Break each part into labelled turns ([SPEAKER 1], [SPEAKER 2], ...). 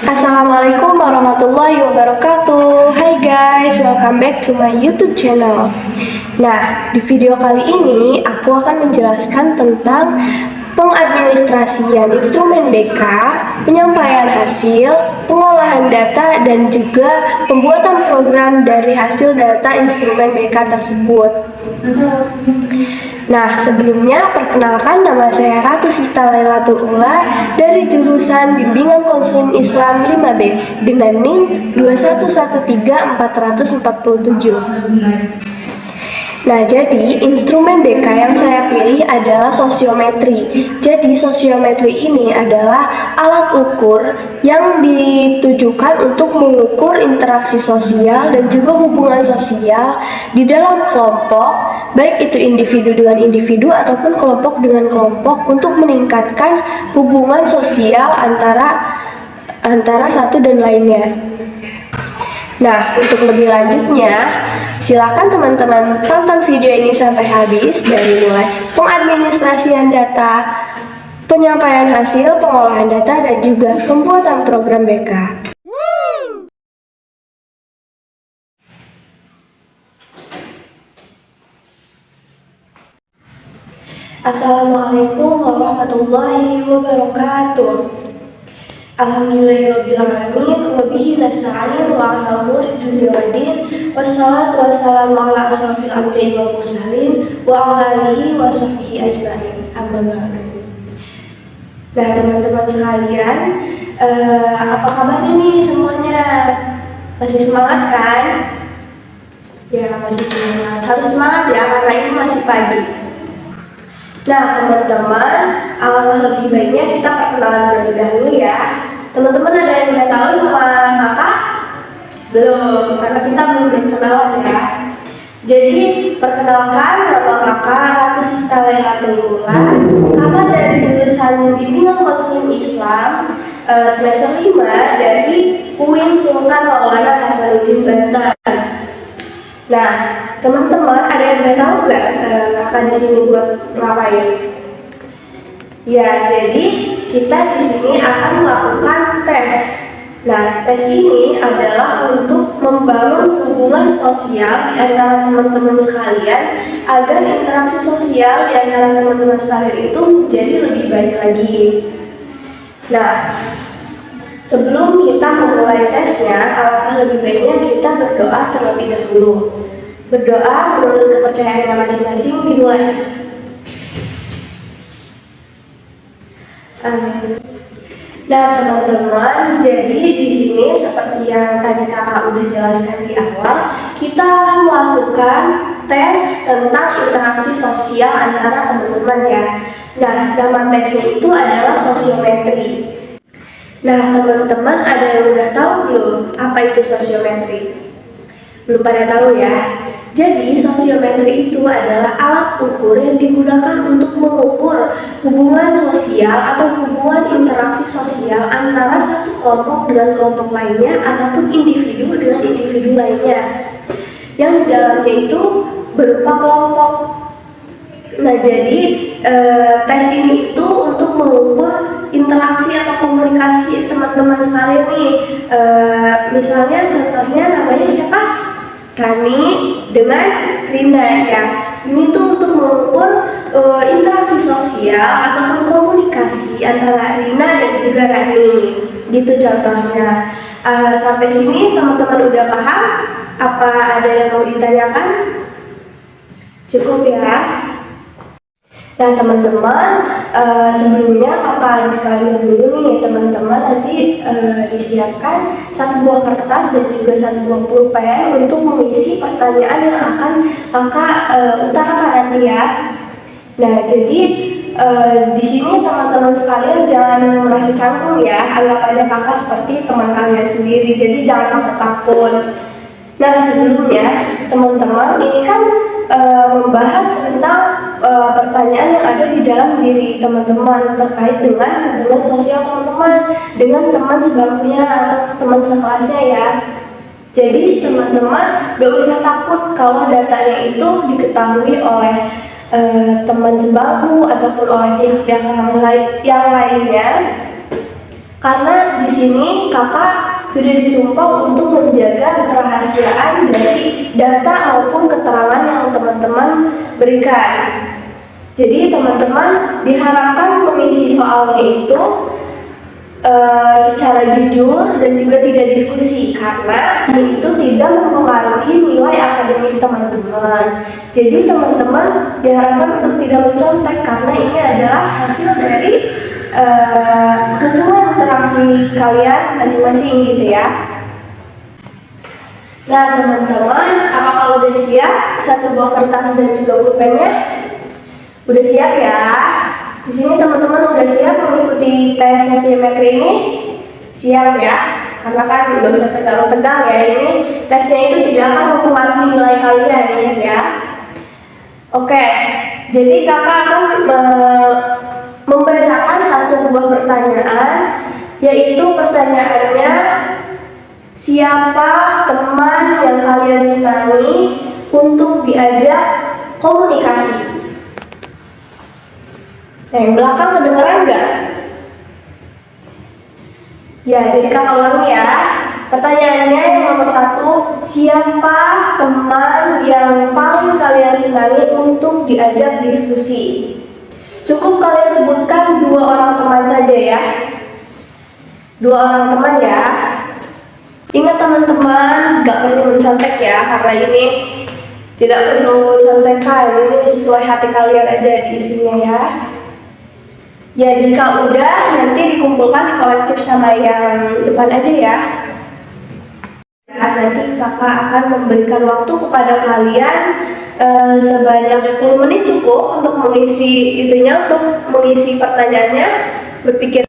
[SPEAKER 1] Assalamualaikum warahmatullahi wabarakatuh. Hai guys, welcome back to my YouTube channel. Nah, di video kali ini aku akan menjelaskan tentang pengadministrasian instrumen BK, penyampaian hasil, pengolahan data, dan juga pembuatan program dari hasil data instrumen BK tersebut. Nah, sebelumnya perkenalkan, nama saya Ratu Sita Lailatul Ula dari jurusan Bimbingan Konseling Islam 5B dengan NIM 2113447. Nah, jadi instrumen BK yang saya pilih adalah sosiometri. Jadi sosiometri ini adalah alat ukur yang ditujukan untuk mengukur interaksi sosial dan juga hubungan sosial di dalam kelompok, baik itu individu dengan individu ataupun kelompok dengan kelompok, untuk meningkatkan hubungan sosial antara satu dan lainnya. Nah, untuk lebih lanjutnya, silakan teman-teman tonton video ini sampai habis, dari mulai pengadministrasian data, penyampaian hasil, pengolahan data, dan juga pembuatan program BK. Assalamualaikum warahmatullahi wabarakatuh. Alhamdulillahirrabbilalamin, wabihi nasta'in wa ala umuri dunya waddin, wassalatu wassalamu ala asrofil anbiya'i wal mursalin wa ala alihi wa sahbihi ajma'in, amma ba'du. Nah, teman-teman sekalian, apa kabar nih semuanya? Masih semangat kan? Ya, masih semangat. Harus semangat ya, karena ini masih pagi. Nah, teman-teman, alangkah lebih baiknya kita perkenalan terlebih dahulu ya. Teman-teman ada yang udah tahu sama kakak? Belum, karena kita belum berkenalan ya. Jadi, perkenalkan, nama kakak Ratu Sita Lailatul Ula. Kakak dari jurusan Bimbingan Konseling Islam semester 5 dari UIN Sultan Maulana Hasanuddin Banten. Nah, teman-teman ada yang udah tahu nggak kakak di sini buat ngapain? Ya, jadi kita di sini akan melakukan tes. Nah, tes ini adalah untuk membangun hubungan sosial di antara teman-teman sekalian agar interaksi sosial di antara teman-teman sekalian itu menjadi lebih baik lagi. Nah, sebelum kita memulai tesnya, alangkah lebih baiknya kita berdoa terlebih dahulu. Berdoa menurut kepercayaannya masing-masing, dimulai. Amin. Nah, teman-teman, jadi di sini seperti yang tadi kakak udah jelaskan di awal, kita akan melakukan tes tentang interaksi sosial antara teman-teman ya. Nah, nama tesnya itu adalah sosiometri. Nah, teman-teman ada yang udah tahu belum apa itu sosiometri? Belum pada tahu ya? Jadi, sosiometri itu adalah alat ukur yang digunakan untuk mengukur hubungan sosial atau hubungan interaksi sosial antara satu kelompok dengan kelompok lainnya ataupun individu dengan individu lainnya, yang di dalamnya itu berupa kelompok. Nah, jadi tes ini itu untuk mengukur interaksi atau komunikasi teman-teman sekalian nih. Misalnya contohnya namanya siapa? Rani dengan Rina ya. Ini tuh untuk mengukur interaksi sosial ataupun komunikasi antara Rina dan juga Rani. Gitu contohnya. Sampai sini teman-teman udah paham? Apa ada yang mau ditanyakan? Cukup ya. Nah, teman-teman, sebelumnya kakak harus sekalian dulu nih teman-teman, nanti disiapkan satu buah kertas dan juga satu buah pulpen untuk mengisi pertanyaan yang akan kakak utarakan nanti ya. Nah, jadi di sini teman-teman sekalian jangan merasa canggung ya, anggap aja kakak seperti teman kalian sendiri, jadi jangan takut-takut. Nah, sebelumnya teman-teman ini kan membahas tentang pertanyaan yang ada di dalam diri teman-teman terkait dengan hubungan sosial teman-teman dengan teman sebangkunya atau teman sekelasnya ya. Jadi teman-teman gak usah takut kalau datanya itu diketahui oleh teman sebangku ataupun oleh pihak-pihak yang lainnya. Karena di sini kakak sudah disumpah untuk menjaga kerahasiaan dari data maupun keterangan yang teman-teman berikan. Jadi teman-teman diharapkan mengisi soalnya itu secara jujur dan juga tidak diskusi, karena itu tidak mempengaruhi nilai akademik teman-teman. Jadi teman-teman diharapkan untuk tidak mencontek, karena ini adalah hasil dari hubungan interaksi kalian masing-masing gitu ya. Nah teman-teman, apakah udah siap satu buah kertas dan juga pulpennya? Udah siap ya? Di sini teman-teman udah siap mengikuti tes sosiometri ini? Siap ya? Karena kan nggak usah tegang-tegang ya, ini tesnya itu tidak akan mempengaruhi nilai kalian, ingat ya. Oke, jadi kakak akan membacakan satu buah pertanyaan, yaitu pertanyaannya, siapa teman yang kalian senangi untuk diajak komunikasi? Yang belakang kedengeran nggak? Ya, jadi kakak ulangi ya. Pertanyaannya yang nomor 1, siapa teman yang paling kalian senangi untuk diajak diskusi? Cukup kalian sebutkan 2 orang teman saja ya. 2 orang teman ya. Ingat teman-teman, nggak perlu mencontek ya, karena ini tidak perlu contekan, ini sesuai hati kalian aja isinya ya. Ya jika udah, nanti dikumpulkan di kolektif sama yang depan aja ya. Nah, nanti kakak akan memberikan waktu kepada kalian sebanyak 10 menit cukup untuk mengisi itunya, untuk mengisi pertanyaannya, berpikir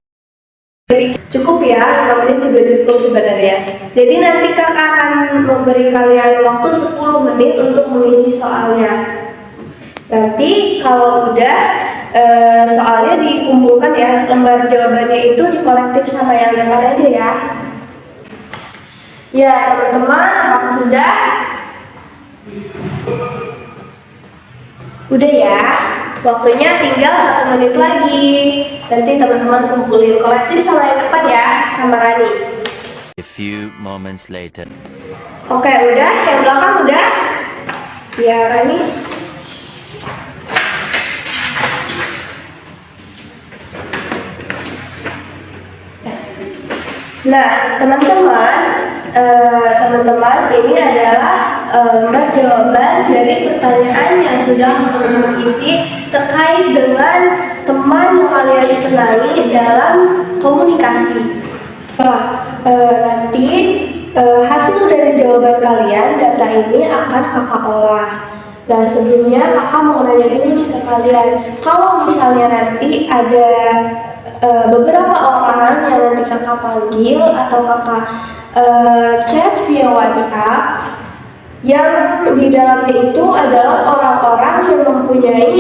[SPEAKER 1] cukup ya, 5 menit juga cukup sebenarnya. Jadi nanti kakak akan memberi kalian waktu 10 menit untuk mengisi soalnya. Nanti kalau udah soalnya dikumpulkan ya, lembar jawabannya itu di kolektif sama yang depan aja ya. Ya teman-teman, apakah sudah? Udah ya, waktunya tinggal 1 menit lagi. Nanti teman-teman kumpulin kolektif sama yang depan ya, sama Rani.
[SPEAKER 2] A few moments later.
[SPEAKER 1] Oke, udah, yang belakang udah? Ya Rani. Nah, teman-teman, ini adalah lembar jawaban dari pertanyaan yang sudah teman-teman isi terkait dengan teman yang kalian senangi dalam komunikasi. Nanti hasil dari jawaban kalian, data ini akan kakak olah. Nah, sebelumnya kakak mau nanya dulu nih ke kalian, kalau misalnya nanti ada beberapa orang yang nanti kakak panggil atau kakak chat via WhatsApp, yang di dalamnya itu adalah orang-orang yang mempunyai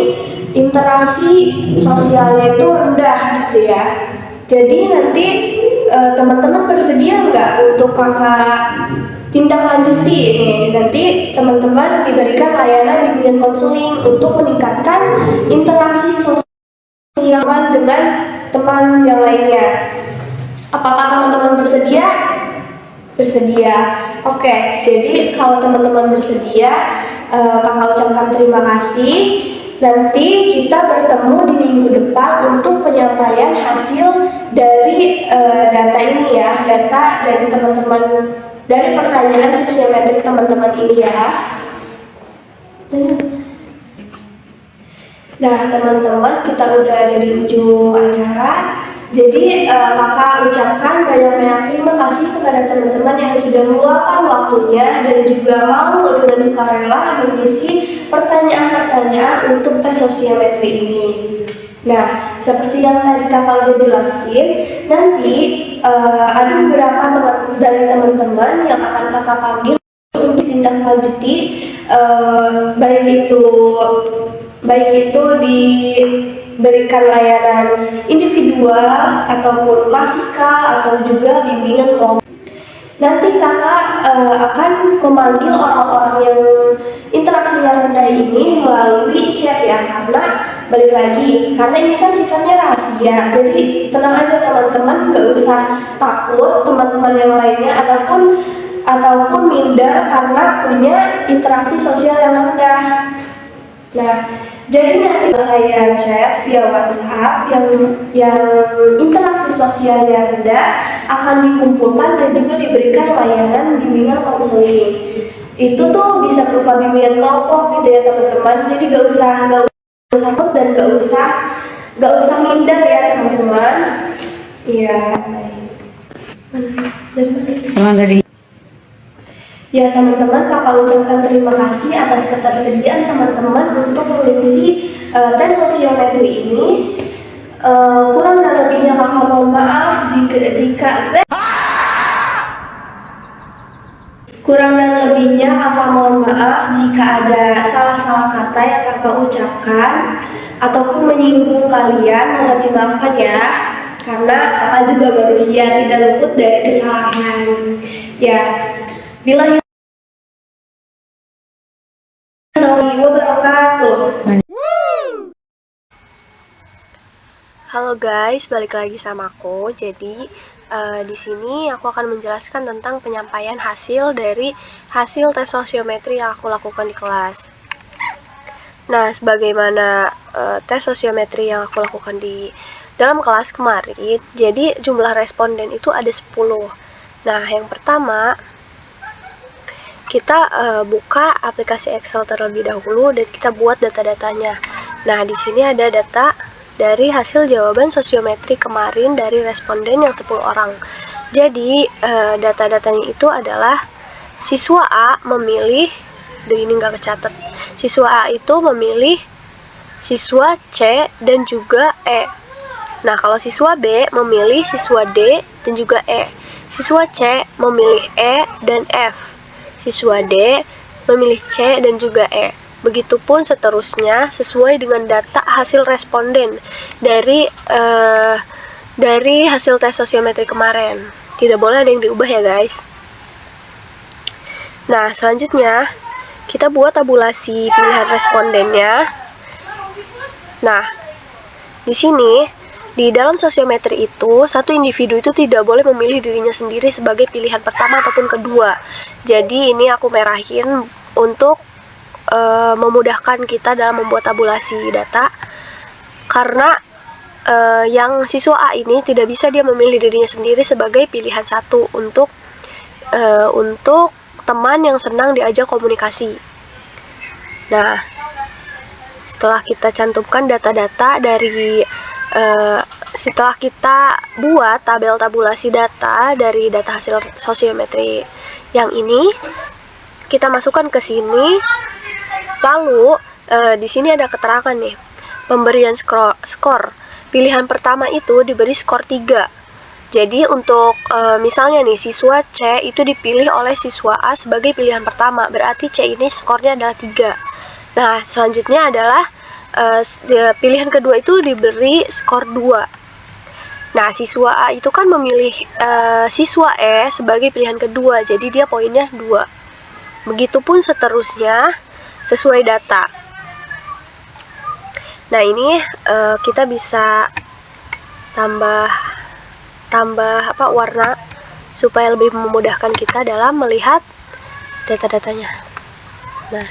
[SPEAKER 1] interaksi sosialnya itu rendah gitu ya. Jadi nanti teman-teman bersedia nggak untuk kakak tindak lanjuti nih? Nanti teman-teman diberikan layanan bimbingan konseling untuk meningkatkan interaksi sosial dengan teman yang lainnya. Apakah teman-teman bersedia? Bersedia. Oke, jadi kalau teman-teman bersedia, kakak ucapkan terima kasih. Nanti kita bertemu di minggu depan untuk penyampaian hasil dari data ini ya, data dari teman-teman, dari pertanyaan sosiometrik teman-teman ini ya. Nah teman-teman, kita udah ada di ujung acara. Jadi kakak ucapkan banyak-banyak terima kasih kepada teman-teman yang sudah meluangkan waktunya dan juga mau dengan sukarela mengisi pertanyaan-pertanyaan untuk tes sosiometri ini. Nah, seperti yang tadi kakak udah jelasin, nanti ada beberapa dari teman-teman yang akan kakak panggil untuk tindak lanjuti, baik itu diberikan layanan individual ataupun klasikal atau juga bimbingan kelompok. Nanti kakak akan memanggil orang-orang yang interaksinya rendah ini melalui chat ya, karena balik lagi, karena ini kan sifatnya rahasia, jadi tenang aja teman-teman, gak usah takut teman-teman yang lainnya ataupun minder karena punya interaksi sosial yang rendah. Nah, jadi nanti saya chat via WhatsApp yang interaksi sosialnya rendah akan dikumpulkan dan juga diberikan layanan bimbingan konseling. Itu tuh bisa berupa bimbingan kelompok gitu ya teman-teman. Jadi gak usah takut dan gak usah minder ya teman-teman. Iya. Dari ya teman-teman, kakak ucapkan terima kasih atas ketersediaan teman-teman untuk mengisi tes sosiometri ini. Kurang dan lebihnya kakak mohon maaf jika ada salah-salah kata yang kakak ucapkan ataupun menyinggung kalian, mohon dimaafkan ya, karena kakak juga manusia, tidak luput dari kesalahan. Ya, bila wabarakatuh. Halo guys, balik lagi sama aku. Jadi di sini aku akan menjelaskan tentang penyampaian hasil dari hasil tes sosiometri yang aku lakukan di kelas. Nah, sebagaimana tes sosiometri yang aku lakukan di dalam kelas kemarin, jadi jumlah responden itu ada 10. Nah, yang pertama kita buka aplikasi Excel terlebih dahulu dan kita buat data-datanya. Nah, di sini ada data dari hasil jawaban sosiometri kemarin dari responden yang 10 orang. Jadi, data-datanya itu adalah siswa A memilih, ini nggak kecatat, siswa A itu memilih siswa C dan juga E. Nah, kalau siswa B memilih siswa D dan juga E. Siswa C memilih E dan F. Siswa D memilih C dan juga E. Begitupun seterusnya sesuai dengan data hasil responden dari hasil tes sosiometri kemarin. Tidak boleh ada yang diubah ya guys. Nah, selanjutnya kita buat tabulasi pilihan respondennya. Nah, di sini di dalam sosiometri itu, satu individu itu tidak boleh memilih dirinya sendiri sebagai pilihan pertama ataupun kedua. Jadi ini aku merahin untuk memudahkan kita dalam membuat tabulasi data. Karena yang siswa A ini tidak bisa dia memilih dirinya sendiri sebagai pilihan satu untuk teman yang senang diajak komunikasi. Nah, setelah kita cantumkan data-data dari setelah kita buat tabel tabulasi data dari data hasil sosiometri yang ini, kita masukkan ke sini. Lalu di sini ada keterangan nih, pemberian skor. Pilihan pertama itu diberi skor 3. Jadi untuk misalnya nih, siswa C itu dipilih oleh siswa A sebagai pilihan pertama, berarti C ini skornya adalah 3. Nah, selanjutnya adalah pilihan kedua itu diberi skor 2. Nah, siswa A itu kan memilih siswa E sebagai pilihan kedua, jadi dia poinnya 2. Begitupun seterusnya sesuai data. Nah, ini kita bisa tambah warna supaya lebih memudahkan kita dalam melihat data-datanya. Nah,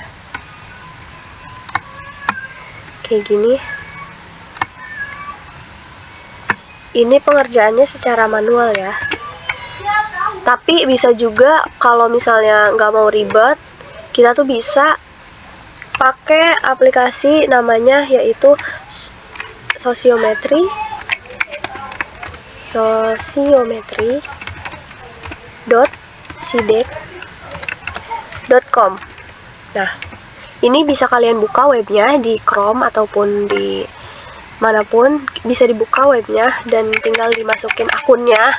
[SPEAKER 1] kayak gini. Ini pengerjaannya secara manual ya. Tapi bisa juga kalau misalnya nggak mau ribet, kita tuh bisa pakai aplikasi namanya yaitu sosiometri.sidek.com. Nah, ini bisa kalian buka webnya di Chrome ataupun di manapun, bisa dibuka webnya dan tinggal dimasukin akunnya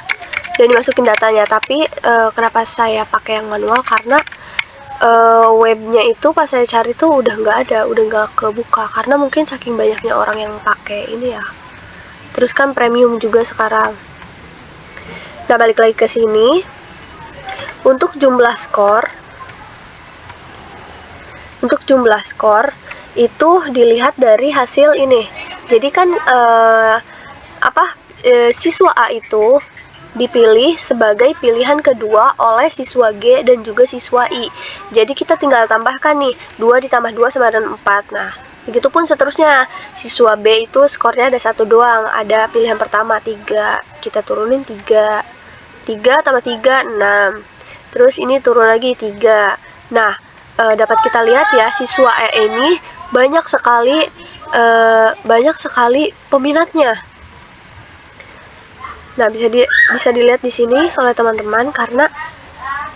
[SPEAKER 1] dan dimasukin datanya. Tapi kenapa saya pakai yang manual, karena webnya itu pas saya cari tuh udah nggak kebuka karena mungkin saking banyaknya orang yang pakai ini ya. Terus kan premium juga sekarang. Nah, balik lagi ke sini. Untuk jumlah skor itu dilihat dari hasil ini. Jadi kan siswa A itu dipilih sebagai pilihan kedua oleh siswa G dan juga siswa I. Jadi kita tinggal tambahkan nih, 2 ditambah 2 sama dengan 4. Nah, begitupun seterusnya. Siswa B itu skornya ada 1 doang, ada pilihan pertama 3. Kita turunin 3. 3 tambah 3, 6. Terus ini turun lagi 3. Nah, dapat kita lihat ya, siswa E ini banyak sekali peminatnya. Nah, bisa dilihat di sini oleh teman-teman, karena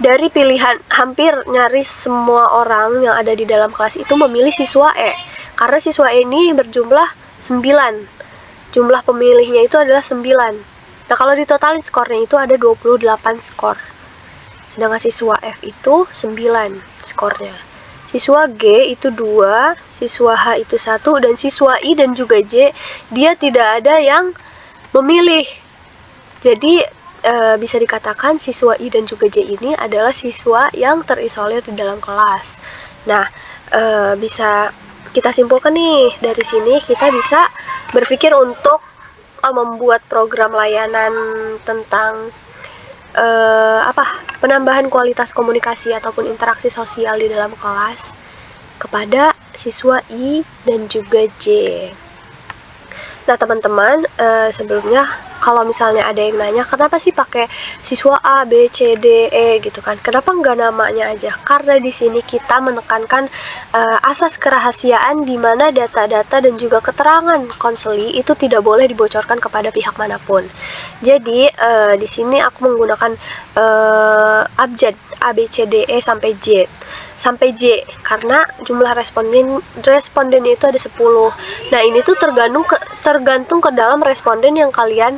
[SPEAKER 1] dari pilihan hampir nyaris semua orang yang ada di dalam kelas itu memilih siswa E. Karena siswa E ini berjumlah 9. Jumlah pemilihnya itu adalah 9. Nah, kalau ditotalin skornya itu ada 28 skor. Sedangkan siswa F itu 9 skornya. Siswa G itu 2, siswa H itu 1, dan siswa I dan juga J dia tidak ada yang memilih. Jadi bisa dikatakan siswa I dan juga J ini adalah siswa yang terisolir di dalam kelas. Nah, bisa kita simpulkan nih, dari sini kita bisa berpikir untuk membuat program layanan tentang penambahan kualitas komunikasi ataupun interaksi sosial di dalam kelas kepada siswa I dan juga J. Nah, teman-teman, sebelumnya kalau misalnya ada yang nanya, kenapa sih pakai siswa A, B, C, D, E gitu kan? Kenapa nggak namanya aja? Karena di sini kita menekankan asas kerahasiaan, di mana data-data dan juga keterangan konseli itu tidak boleh dibocorkan kepada pihak manapun. Jadi di sini aku menggunakan abjad A, B, C, D, E sampai J. Karena jumlah respondennya itu ada 10. Nah, ini tuh tergantung ke dalam responden yang kalian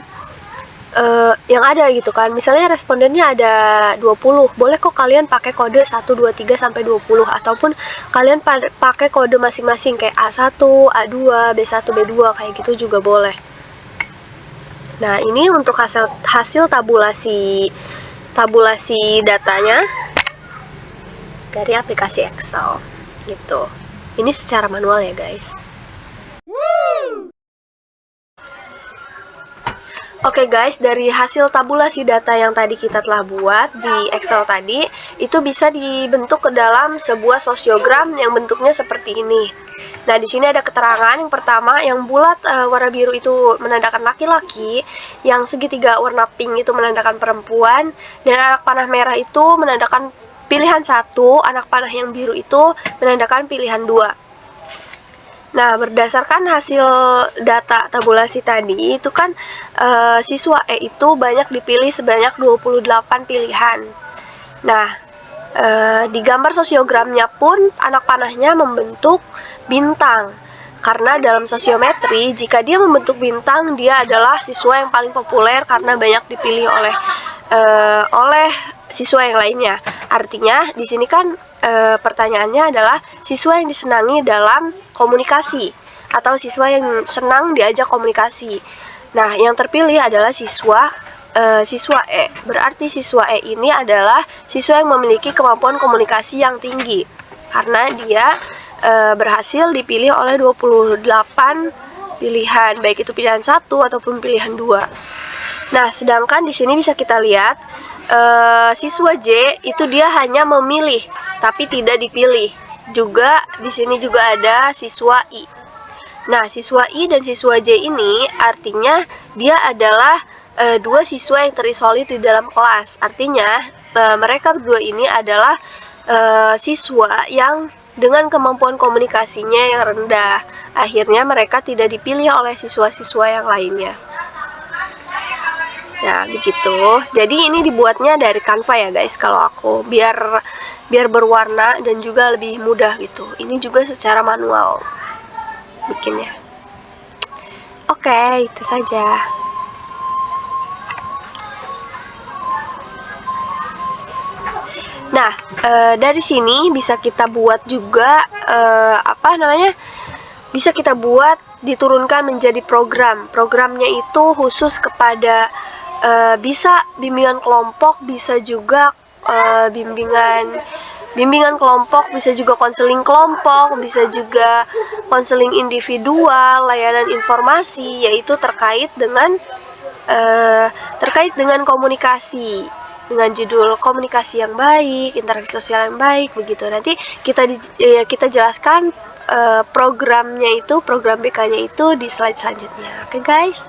[SPEAKER 1] yang ada gitu kan. Misalnya respondennya ada 20, boleh kok kalian pakai kode 1, 2, 3 sampai 20, ataupun kalian pakai kode masing-masing kayak A1, A2, B1, B2 kayak gitu juga boleh. Nah, ini untuk hasil tabulasi datanya dari aplikasi Excel gitu. Ini secara manual ya, guys. Oke guys, dari hasil tabulasi data yang tadi kita telah buat di Excel tadi, itu bisa dibentuk ke dalam sebuah sosiogram yang bentuknya seperti ini. Nah, di sini ada keterangan. Yang pertama, yang bulat warna biru itu menandakan laki-laki, yang segitiga warna pink itu menandakan perempuan, dan anak panah merah itu menandakan pilihan 1, anak panah yang biru itu menandakan pilihan 2. Nah, berdasarkan hasil data tabulasi tadi, itu kan siswa E itu banyak dipilih sebanyak 28 pilihan. Nah, di gambar sosiogramnya pun anak panahnya membentuk bintang. Karena dalam sosiometri, jika dia membentuk bintang, dia adalah siswa yang paling populer karena banyak dipilih oleh siswa yang lainnya. Artinya di sini kan pertanyaannya adalah siswa yang disenangi dalam komunikasi atau siswa yang senang diajak komunikasi. Nah, yang terpilih adalah siswa E. Berarti siswa E ini adalah siswa yang memiliki kemampuan komunikasi yang tinggi karena dia berhasil dipilih oleh 28 pilihan, baik itu pilihan 1 ataupun pilihan 2. Nah, sedangkan di sini bisa kita lihat siswa J itu dia hanya memilih tapi tidak dipilih. Juga di sini juga ada siswa I. Nah, siswa I dan siswa J ini artinya dia adalah dua siswa yang terisolir di dalam kelas. Artinya mereka berdua ini adalah siswa yang dengan kemampuan komunikasinya yang rendah. Akhirnya mereka tidak dipilih oleh siswa-siswa yang lainnya. Nah, begitu. Jadi ini dibuatnya dari Canva ya guys, kalau aku biar berwarna dan juga lebih mudah gitu. Ini juga secara manual bikinnya. Oke, itu saja. Nah, dari sini bisa kita buat juga bisa kita buat diturunkan menjadi program. Programnya itu khusus kepada bisa bimbingan kelompok, bisa juga bimbingan bimbingan kelompok, bisa juga konseling kelompok, bisa juga konseling individual, layanan informasi, yaitu terkait dengan komunikasi, dengan judul komunikasi yang baik, interaksi sosial yang baik, begitu. Nanti kita jelaskan program BK-nya itu di slide selanjutnya. Oke, guys.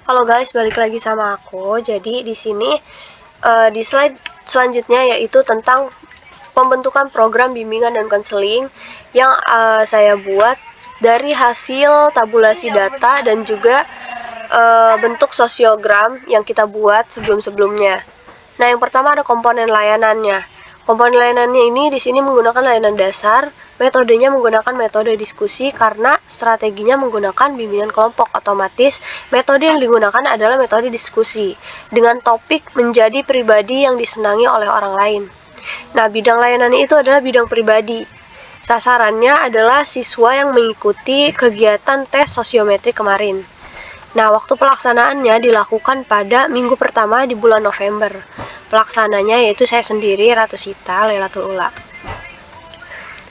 [SPEAKER 1] Halo guys, balik lagi sama aku. Jadi di sini di slide selanjutnya yaitu tentang pembentukan program bimbingan dan konseling yang saya buat dari hasil tabulasi data dan juga bentuk sosiogram yang kita buat sebelum-sebelumnya. Nah, yang pertama ada komponen layanannya. Komponen layanannya ini di sini menggunakan layanan dasar, metodenya menggunakan metode diskusi karena strateginya menggunakan bimbingan kelompok. Otomatis metode yang digunakan adalah metode diskusi dengan topik menjadi pribadi yang disenangi oleh orang lain. Nah, bidang layanannya itu adalah bidang pribadi. Sasarannya adalah siswa yang mengikuti kegiatan tes sosiometri kemarin. Nah, waktu pelaksanaannya dilakukan pada minggu pertama di bulan November. Pelaksananya yaitu saya sendiri, Ratu Sita, Lailatul Ula.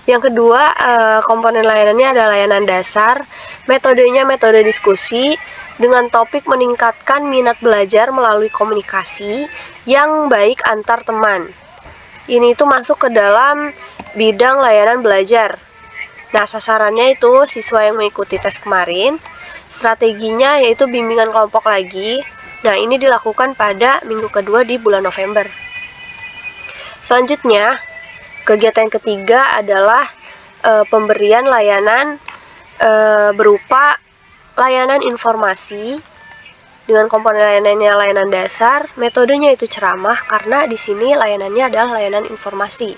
[SPEAKER 1] Yang kedua, komponen layanannya adalah layanan dasar. Metodenya metode diskusi dengan topik meningkatkan minat belajar melalui komunikasi yang baik antar teman. Ini itu masuk ke dalam bidang layanan belajar. Nah, sasarannya itu siswa yang mengikuti tes kemarin. Strateginya yaitu bimbingan kelompok lagi. Nah, ini dilakukan pada minggu kedua di bulan November. Selanjutnya, kegiatan ketiga adalah pemberian layanan berupa layanan informasi dengan komponen layanannya layanan dasar. Metodenya itu ceramah karena di sini layanannya adalah layanan informasi.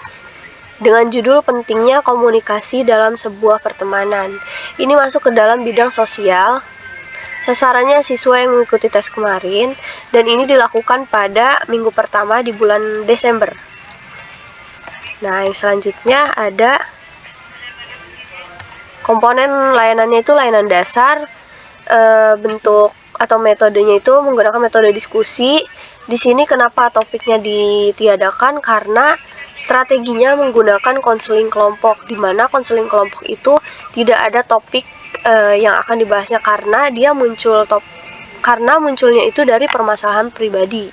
[SPEAKER 1] Dengan judul pentingnya komunikasi dalam sebuah pertemanan. Ini masuk ke dalam bidang sosial. Sasarannya siswa yang mengikuti tes kemarin dan ini dilakukan pada minggu pertama di bulan Desember. Nah, yang selanjutnya ada komponen layanannya itu layanan dasar. Bentuk atau metodenya itu menggunakan metode diskusi. Di sini kenapa topiknya ditiadakan? Karena strateginya menggunakan konseling kelompok, di mana konseling kelompok itu tidak ada topik yang akan dibahasnya karena dia munculnya itu dari permasalahan pribadi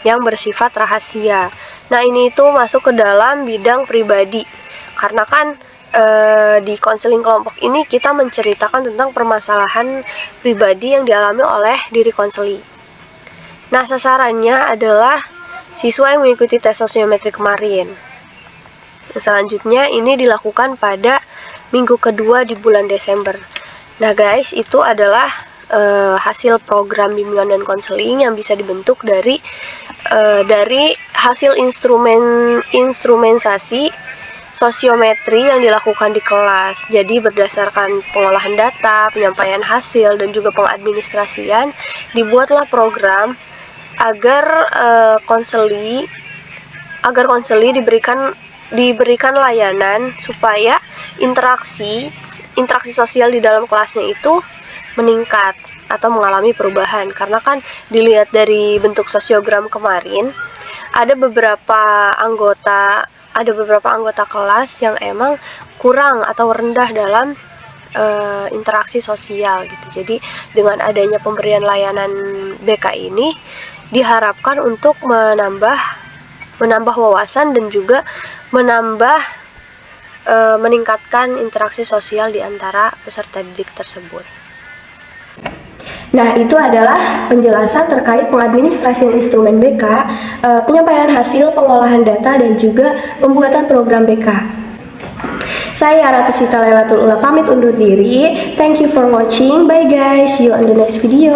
[SPEAKER 1] yang bersifat rahasia. Nah, ini itu masuk ke dalam bidang pribadi karena kan di konseling kelompok ini kita menceritakan tentang permasalahan pribadi yang dialami oleh diri konseli. Nah, sasarannya adalah siswa yang mengikuti tes sosiometri kemarin. Selanjutnya ini dilakukan pada minggu kedua di bulan Desember. Nah guys, itu adalah hasil program bimbingan dan konseling yang bisa dibentuk dari hasil instrumentasi sosiometri yang dilakukan di kelas. Jadi berdasarkan pengolahan data, penyampaian hasil, dan juga pengadministrasian, dibuatlah program agar konseli diberikan layanan supaya interaksi sosial di dalam kelasnya itu meningkat atau mengalami perubahan. Karena kan dilihat dari bentuk sosiogram kemarin, ada beberapa anggota kelas yang emang kurang atau rendah dalam interaksi sosial gitu. Jadi dengan adanya pemberian layanan BK ini diharapkan untuk menambah wawasan dan juga meningkatkan interaksi sosial di antara peserta didik tersebut.
[SPEAKER 3] Nah, itu adalah penjelasan terkait pengadministrasian instrumen BK, penyampaian hasil pengolahan data, dan juga pembuatan program BK. Saya Ratu Sita Lailatul Ula pamit undur diri. Thank you for watching. Bye guys. See you on the next video.